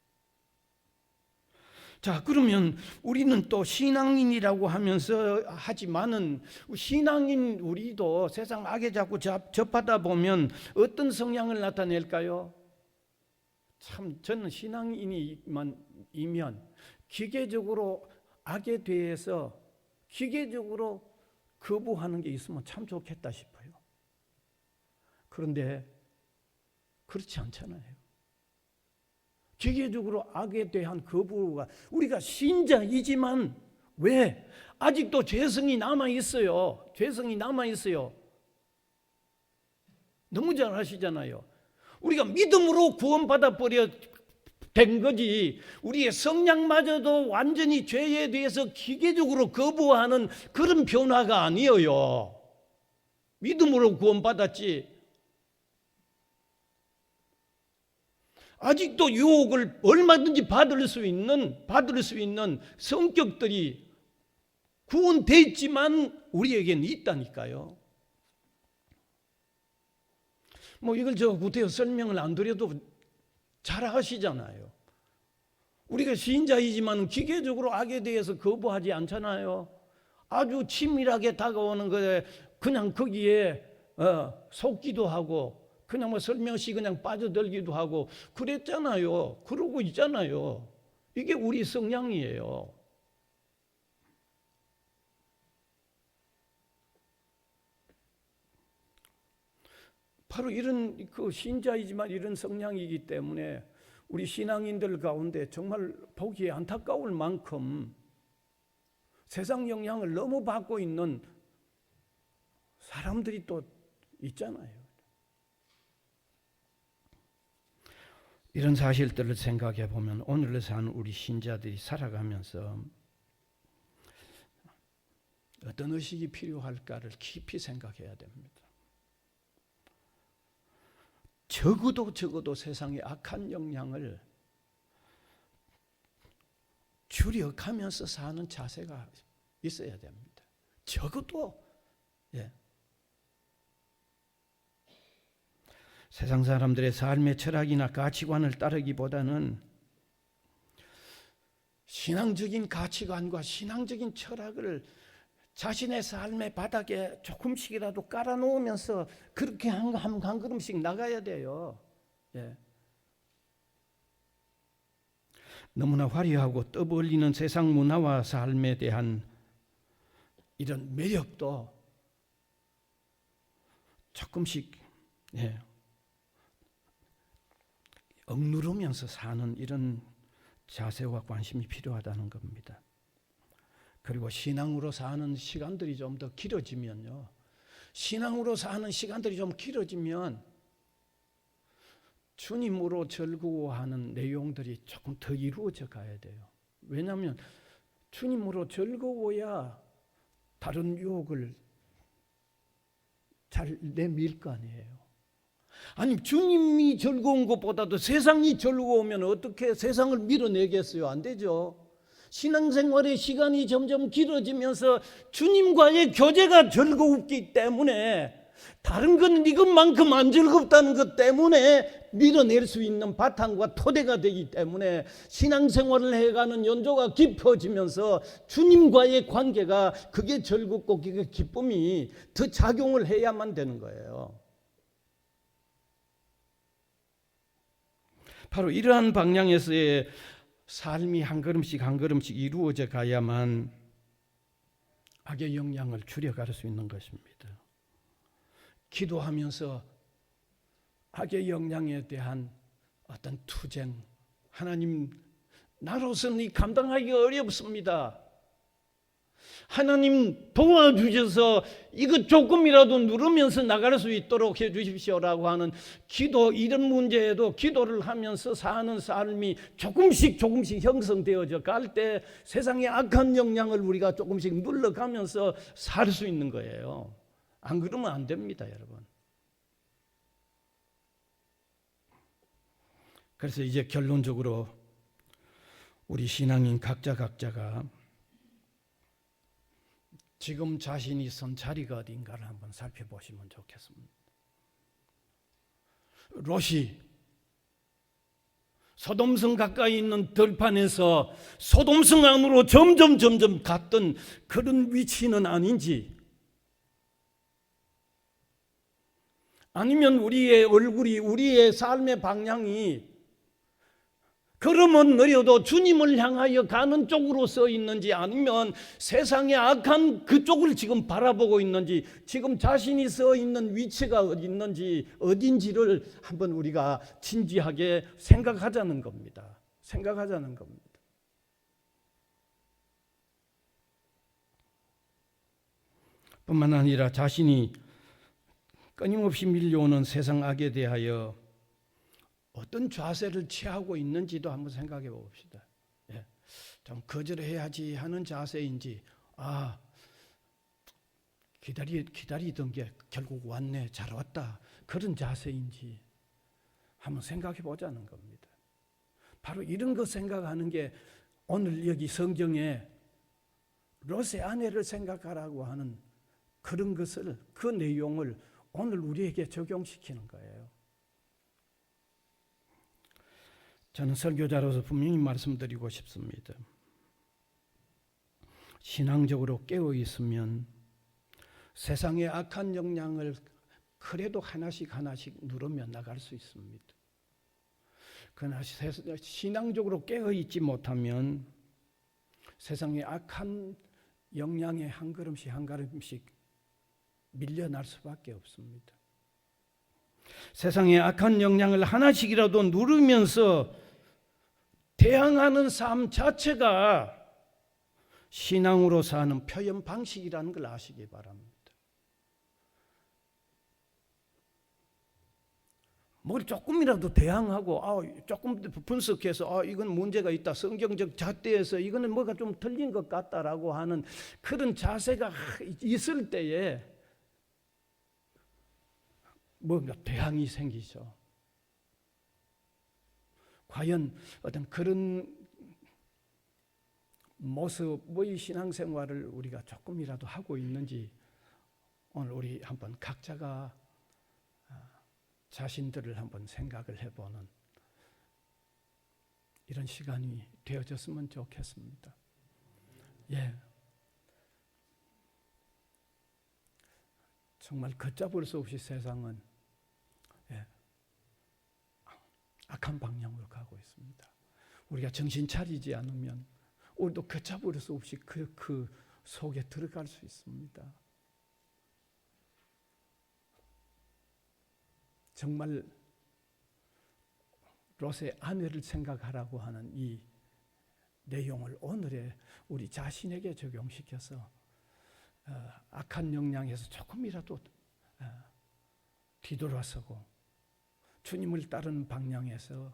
자, 그러면 우리는 또 신앙인이라고 하면서 하지만은 신앙인 우리도 세상 악에 자꾸 접하다 보면 어떤 성향을 나타낼까요? 참 저는 신앙인이면 기계적으로 악에 대해서 기계적으로 거부하는 게 있으면 참 좋겠다 싶어요. 그런데 그렇지 않잖아요. 기계적으로 악에 대한 거부가 우리가 신자이지만 왜? 아직도 죄성이 남아있어요. 죄성이 남아있어요. 너무 잘 아시잖아요. 우리가 믿음으로 구원받아 버려 된 거지 우리의 성량마저도 완전히 죄에 대해서 기계적으로 거부하는 그런 변화가 아니에요. 믿음으로 구원받았지. 아직도 유혹을 얼마든지 받을 수 있는 성격들이 구원돼 있지만 우리에게는 있다니까요. 뭐 이걸 구태여 설명을 안 드려도 잘 아시잖아요. 우리가 신자이지만 기계적으로 악에 대해서 거부하지 않잖아요. 아주 치밀하게 다가오는 거에 그냥 거기에 속기도 하고 그냥 설명시 그냥 빠져들기도 하고 그랬잖아요. 그러고 있잖아요. 이게 우리 성향이에요. 바로 이런 신자이지만 이런 성향이기 때문에 우리 신앙인들 가운데 정말 보기에 안타까울 만큼 세상 영향을 너무 받고 있는 사람들이 또 있잖아요. 이런 사실들을 생각해 보면 오늘을 사는 우리 신자들이 살아가면서 어떤 의식이 필요할까를 깊이 생각해야 됩니다. 적어도 세상의 악한 영향을 줄여가면서 사는 자세가 있어야 됩니다. 적어도 세상 사람들의 삶의 철학이나 가치관을 따르기보다는 신앙적인 가치관과 신앙적인 철학을 자신의 삶의 바닥에 조금씩이라도 깔아놓으면서 그렇게 한 걸음씩 나가야 돼요. 너무나 화려하고 떠벌리는 세상 문화와 삶에 대한 이런 매력도 조금씩 억누르면서 사는 이런 자세와 관심이 필요하다는 겁니다. 그리고 신앙으로 사는 시간들이 좀 더 길어지면요. 신앙으로 사는 시간들이 좀 길어지면 주님으로 즐거워하는 내용들이 조금 더 이루어져 가야 돼요. 왜냐하면 주님으로 즐거워야 다른 유혹을 잘 내밀 거 아니에요. 아니 주님이 즐거운 것보다도 세상이 즐거우면 어떻게 세상을 밀어내겠어요? 안 되죠. 신앙생활의 시간이 점점 길어지면서 주님과의 교제가 즐거웠기 때문에 다른 건 이것만큼 안 즐겁다는 것 때문에 밀어낼 수 있는 바탕과 토대가 되기 때문에 신앙생활을 해가는 연조가 깊어지면서 주님과의 관계가 그게 즐겁고 그게 기쁨이 더 작용을 해야만 되는 거예요. 바로 이러한 방향에서의 삶이 한 걸음씩 한 걸음씩 이루어져 가야만 악의 영향을 줄여갈 수 있는 것입니다. 기도하면서 악의 영향에 대한 어떤 투쟁, 하나님 나로서는 이 감당하기 어렵습니다. 하나님 도와주셔서 이거 조금이라도 누르면서 나갈 수 있도록 해 주십시오라고 하는 기도, 이런 문제에도 기도를 하면서 사는 삶이 조금씩 형성되어져 갈 때 세상의 악한 영향을 우리가 조금씩 눌러가면서 살 수 있는 거예요. 안 그러면 안 됩니다, 여러분. 그래서 이제 결론적으로 우리 신앙인 각자가 지금 자신이 선 자리가 어딘가를 한번 살펴보시면 좋겠습니다. 롯이 소돔성 가까이 있는 들판에서 소돔성 안으로 점점 갔던 그런 위치는 아닌지, 아니면 우리의 얼굴이, 우리의 삶의 방향이 걸음은 느려도 주님을 향하여 가는 쪽으로 서 있는지, 아니면 세상의 악한 그쪽을 지금 바라보고 있는지, 지금 자신이 서 있는 위치가 어디 있는지, 어딘지를 한번 우리가 진지하게 생각하자는 겁니다. 생각하자는 겁니다. 뿐만 아니라 자신이 끊임없이 밀려오는 세상 악에 대하여 어떤 자세를 취하고 있는지도 한번 생각해 봅시다. 예. 좀 거절해야지 하는 자세인지, 기다리던 게 결국 왔네, 잘 왔다, 그런 자세인지 한번 생각해 보자는 겁니다. 바로 이런 거 생각하는 게 오늘 여기 성경에 롯의 아내를 생각하라고 하는 그런 것을, 그 내용을 오늘 우리에게 적용시키는 거예요. 저는 설교자로서 분명히 말씀드리고 싶습니다. 신앙적으로 깨어 있으면 세상의 악한 영향을 그래도 하나씩 누르며 나갈 수 있습니다. 그러나 신앙적으로 깨어 있지 못하면 세상의 악한 영향에 한 걸음씩 밀려날 수밖에 없습니다. 세상의 악한 영향을 하나씩이라도 누르면서 대항하는 삶 자체가 신앙으로 사는 표현 방식이라는 걸 아시기 바랍니다. 뭘 조금이라도 대항하고 조금 분석해서 이건 문제가 있다, 성경적 잣대에서 이거는 뭐가 좀 틀린 것 같다라고 하는 그런 자세가 있을 때에 뭔가 대항이 생기죠. 과연 어떤 그런 모습의 신앙생활을 우리가 조금이라도 하고 있는지 오늘 우리 한번 각자가 자신들을 한번 생각을 해보는 이런 시간이 되어졌으면 좋겠습니다. 예. 정말 걷잡을 수 없이 세상은 악한 방향으로 가고 있습니다. 우리가 정신 차리지 않으면 우리도 걷잡을 수 없이 그 속에 들어갈 수 있습니다. 정말 롯의 아내를 생각하라고 하는 이 내용을 오늘의 우리 자신에게 적용시켜서 악한 영향에서 조금이라도 뒤돌아서고 주님을 따르는 방향에서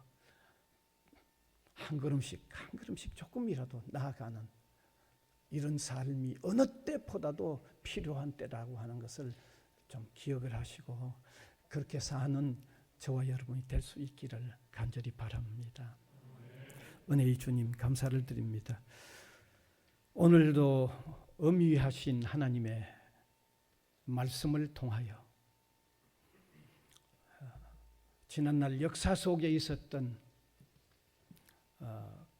한 걸음씩 조금이라도 나아가는 이런 삶이 어느 때보다도 필요한 때라고 하는 것을 좀 기억을 하시고 그렇게 사는 저와 여러분이 될 수 있기를 간절히 바랍니다. 은혜의 주님 감사를 드립니다. 오늘도 엄위하신 하나님의 말씀을 통하여 지난날 역사 속에 있었던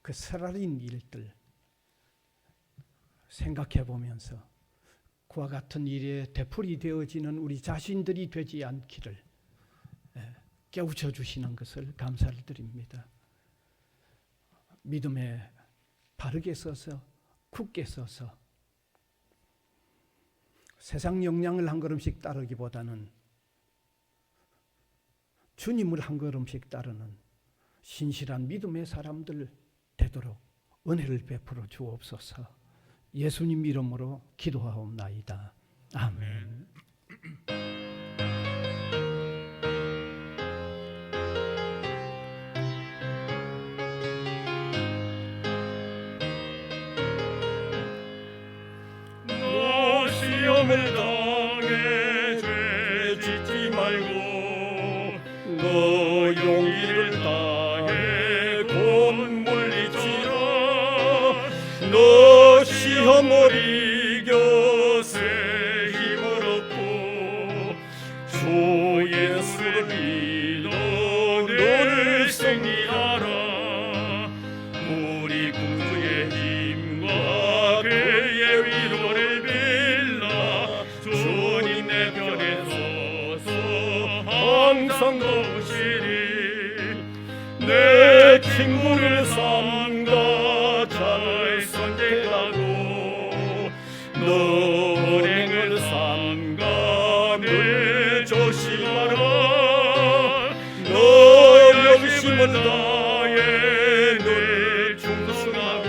그 살아린 일들 생각해 보면서 그와 같은 일에 되풀이 되어지는 우리 자신들이 되지 않기를 깨우쳐 주시는 것을 감사를 드립니다. 믿음에 바르게 서서 굳게 서서 세상 영향을 한 걸음씩 따르기보다는 주님을 한 걸음씩 따르는 신실한 믿음의 사람들 되도록 은혜를 베풀어 주옵소서. 예수님 이름으로 기도하옵나이다. 아멘. 너 시험을 당해 죄 짓지 말고 너 용기를 다해 곧 물리치라. 너 시험을 이겨 새 힘을 얻고 주 예수를 믿어 너를 승리하라. 우리 구주의 힘과 그의 위로를 빌라. 주님 내 편에 서서 항상 도우시리. 내 친구를 삼가 잘 선택하고 너 은행을 삼가 늘 조심하라. 너 영심을 다해 늘 충성하고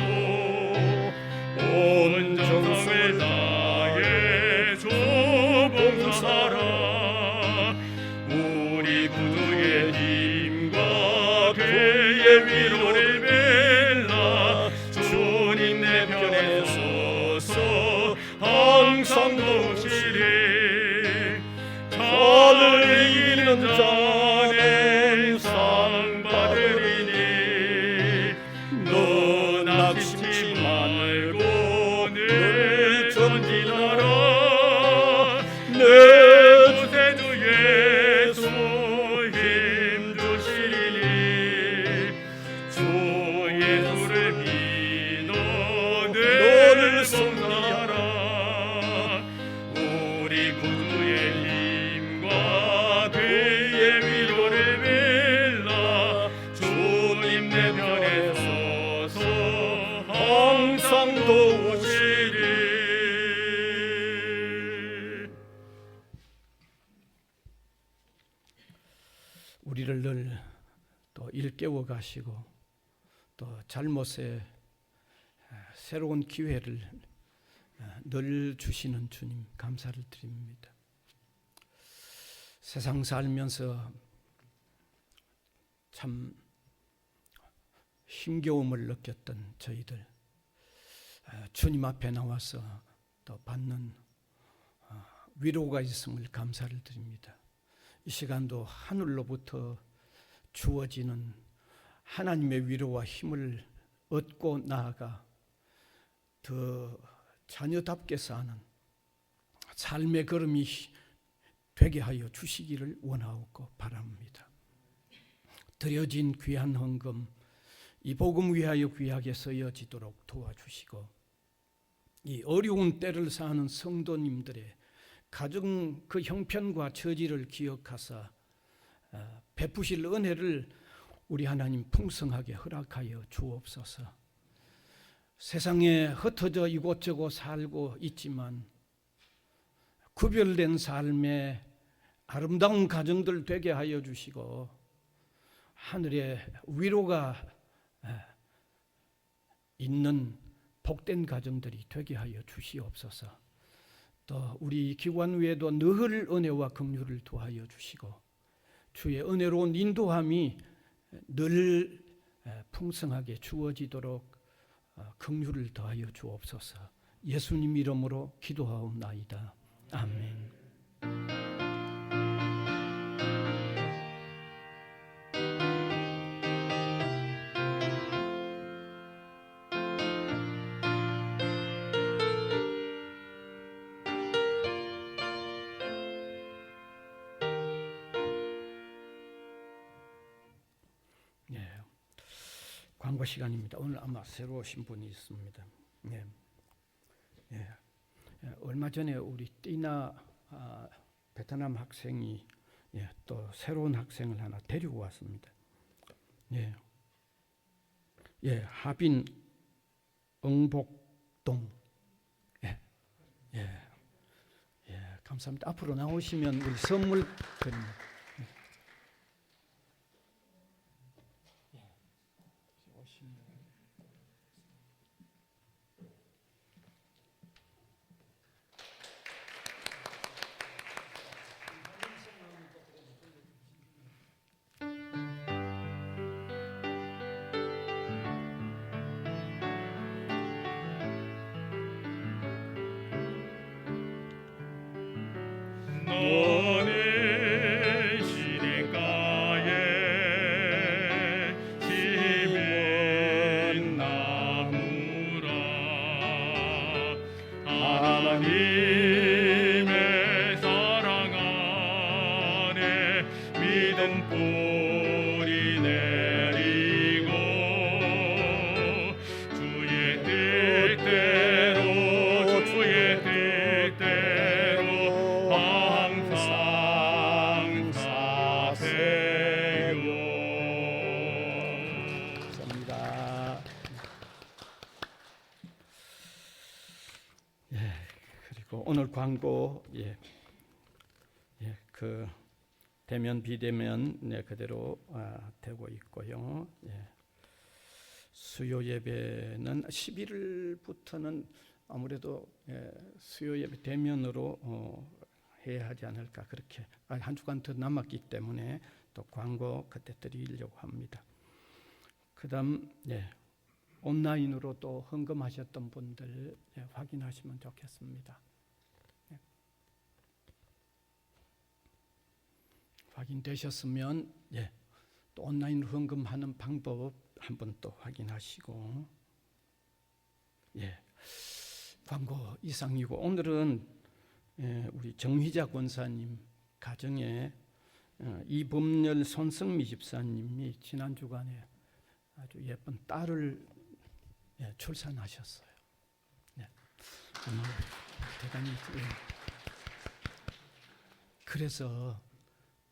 온 정성을 다해 주 봉사하라. 우리 구주의 힘과 그의 위로를 빌라. 주님 내 편에 서서 항상 도우시리. 저를 이기는 자는 상 받으리니 너 낙심치 말고 늘 전진하라. 내 구세주 예수 힘 주시리니 주 예수를 믿어 늘 승리하라. 우리 구주의 힘과 그의 위로를 빌라. 주님 내 편에 서서 항상 도우시리. 우리를 늘 또 일깨워 가시고 또 잘못에 새로운 기회를 늘 주시는 주님 감사를 드립니다. 세상 살면서 참 힘겨움을 느꼈던 저희들 주님 앞에 나와서 또 받는 위로가 있음을 감사를 드립니다. 이 시간도 하늘로부터 주어지는 하나님의 위로와 힘을 얻고 나아가 더 자녀답게 사는 삶의 걸음이 되게 하여 주시기를 원하옵고 바랍니다. 드려진 귀한 헌금 이 복음 위하여 귀하게 쓰여지도록 도와주시고 이 어려운 때를 사는 성도님들의 가정 그 형편과 처지를 기억하사 베푸실 은혜를 우리 하나님 풍성하게 허락하여 주옵소서. 세상에 흩어져 이곳저곳 살고 있지만 구별된 삶의 아름다운 가정들 되게 하여 주시고 하늘의 위로가 있는 복된 가정들이 되게 하여 주시옵소서. 또 우리 기관 외에도 늘 은혜와 긍휼을 도하여 주시고 주의 은혜로운 인도함이 늘 풍성하게 주어지도록 긍휼을 더하여 주옵소서. 예수님 이름으로 기도하옵나이다. 아멘. 광고 시간입니다. 오늘 아마 새로 오신 분이 있습니다. 예. 예. 얼마 전에 우리 띠나 베트남 학생이 또 새로운 학생을 하나 데리고 왔습니다. 예. 예, 하빈 응복동. 예. 예. 예, 감사합니다. 앞으로 나오시면 우리 선물 드립니다. 너는 시냇가에 심은 나무라 하나님의 사랑 안에 믿음 뿌리 내리고 주의 뜻대로 주의 뜻대로 항상 사세요. 감사합니다. 예, 그리고 오늘 광고 그 대면 비대면 그대로 되고 있고요. 수요 예배는 11일부터는 아무래도 수요 예배 대면으로 해야 하지 않을까 그렇게 한 주간 더 남았기 때문에 또 광고 그때 드리려고 합니다. 그다음 온라인으로 또 헌금하셨던 분들 확인하시면 좋겠습니다. 확인되셨으면 또 온라인 헌금하는 방법 한번 또 확인하시고 광고 이상이고 오늘은 우리 정휘자 권사님 가정에 이범열 손승미 집사님이 지난 주간에 아주 예쁜 딸을 출산하셨어요. 대단히 그래서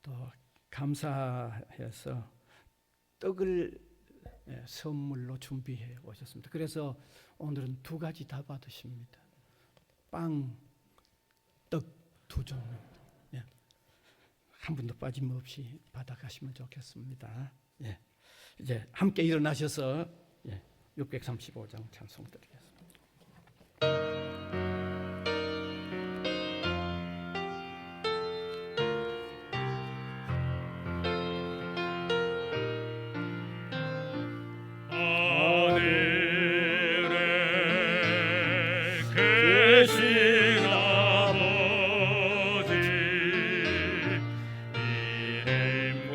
또 감사해서 떡을 선물로 준비해 오셨습니다. 그래서 오늘은 두 가지 다 받으십니다. 빵, 떡 두 종류 한 분도 빠짐없이 받아가시면 좋겠습니다. 이제 함께 일어나셔서 635장 찬송 드리겠습니다. 계신 아버지 이름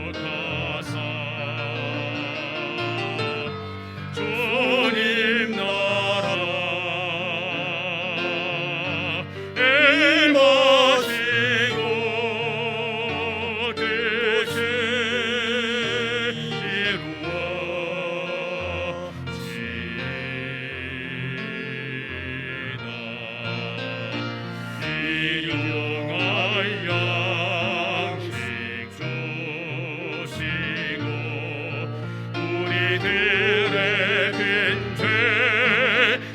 거룩하사 주님 나라 임하시고 뜻을 일용할 양식 주시고 우리들의 큰 죄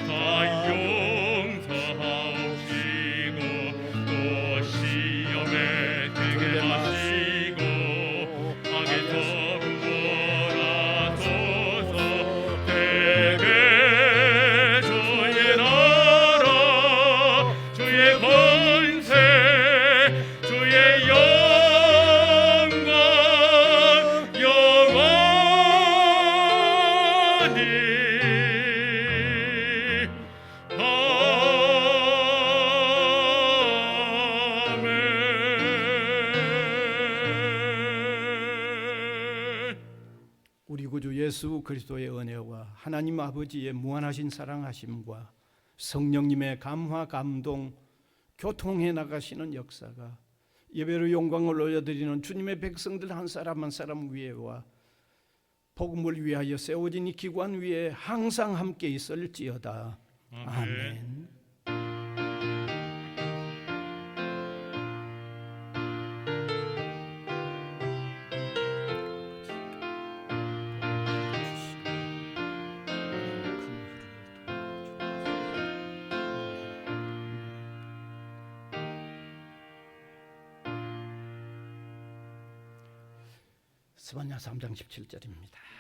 다 용서하옵시고 또 시험에 들게 마시고 악에서 구원하소서. 대개 주의 나라 주의 권세 주의 영광 영원히 아멘. 우리 구주 예수 그리스도의 은혜와 하나님 아버지의 무한하신 사랑하심과 성령님의 감화 감동 교통해 나가시는 역사가 예배로 영광을 올려드리는 주님의 백성들 한 사람 한 사람 위에와 복음을 위하여 세워진 이 기관 위에 항상 함께 있을지어다. 아멘. 스바냐 3장 17절입니다.